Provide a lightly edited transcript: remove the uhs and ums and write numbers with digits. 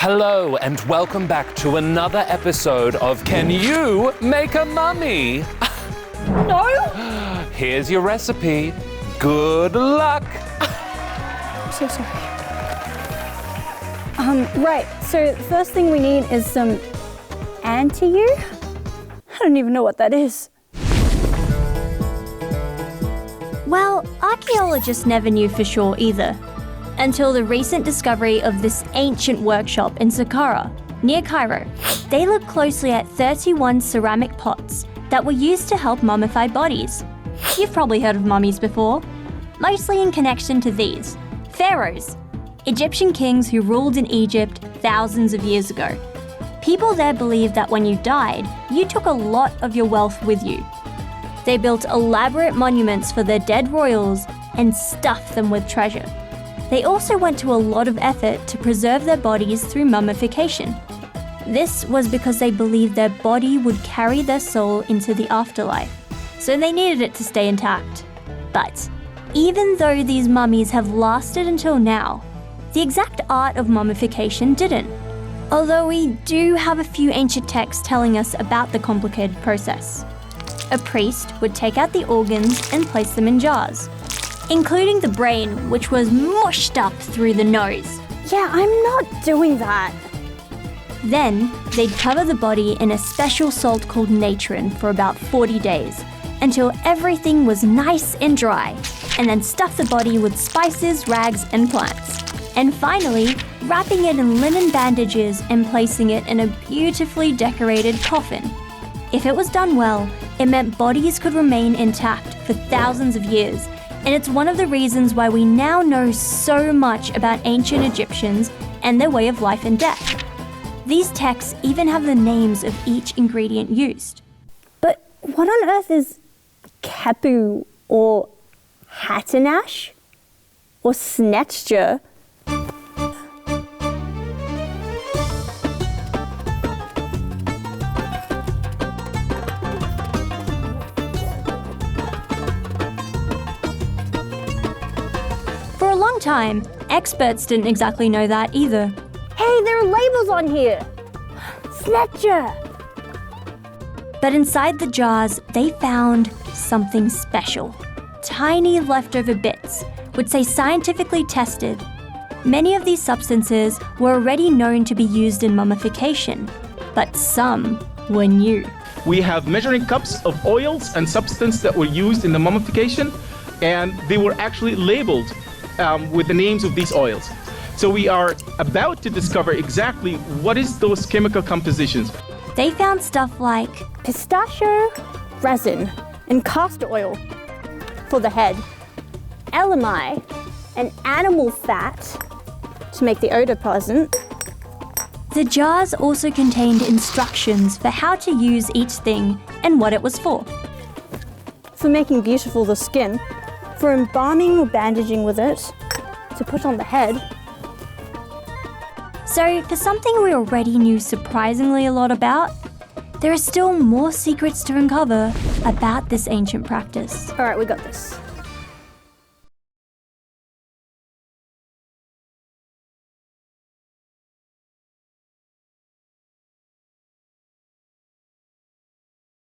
Hello and welcome back to another episode of Can You Make a Mummy? No? Here's your recipe. Good luck. I'm so sorry. Right, so the first thing we need is some anti-you. I don't even know what that is. Well, archaeologists never knew for sure either, until the recent discovery of this ancient workshop in Saqqara, near Cairo. They looked closely at 31 ceramic pots that were used to help mummify bodies. You've probably heard of mummies before, mostly in connection to these, pharaohs, Egyptian kings who ruled in Egypt thousands of years ago. People there believed that when you died, you took a lot of your wealth with you. They built elaborate monuments for their dead royals and stuffed them with treasure. They also went to a lot of effort to preserve their bodies through mummification. This was because they believed their body would carry their soul into the afterlife, so they needed it to stay intact. But even though these mummies have lasted until now, the exact art of mummification didn't. Although we do have a few ancient texts telling us about the complicated process. A priest would take out the organs and place them in jars, including the brain, which was mushed up through the nose. Yeah, I'm not doing that. Then, they'd cover the body in a special salt called natron for about 40 days, until everything was nice and dry, and then stuff the body with spices, rags, and plants. And finally, wrapping it in linen bandages and placing it in a beautifully decorated coffin. If it was done well, it meant bodies could remain intact for thousands of years, and it's one of the reasons why we now know so much about ancient Egyptians and their way of life and death. These texts even have the names of each ingredient used. But what on earth is 𝗥𝗘𝗦𝗢 or 𝗥𝗘𝗦𝗢𝗥 or 𝗧𝗘𝗔𝗔𝗖𝗍? For a long time, experts didn't exactly know that either. Hey, there are labels on here. 𝗧𝗘𝗔𝗔𝗖𝗍. But inside the jars, they found something special. Tiny leftover bits, which say scientifically tested. Many of these substances were already known to be used in mummification, but some were new. We have measuring cups of oils and substances that were used in the mummification, and they were actually labeled with the names of these oils. So we are about to discover exactly what is those chemical compositions. They found stuff like pistachio resin and castor oil for the head, elemi, and animal fat to make the odor pleasant. the jars also contained instructions for how to use each thing and what it was for. For making beautiful the skin, for embalming or bandaging with it, to put on the head. So, for something we already knew surprisingly a lot about, there are still more secrets to uncover about this ancient practice. All right, we got this.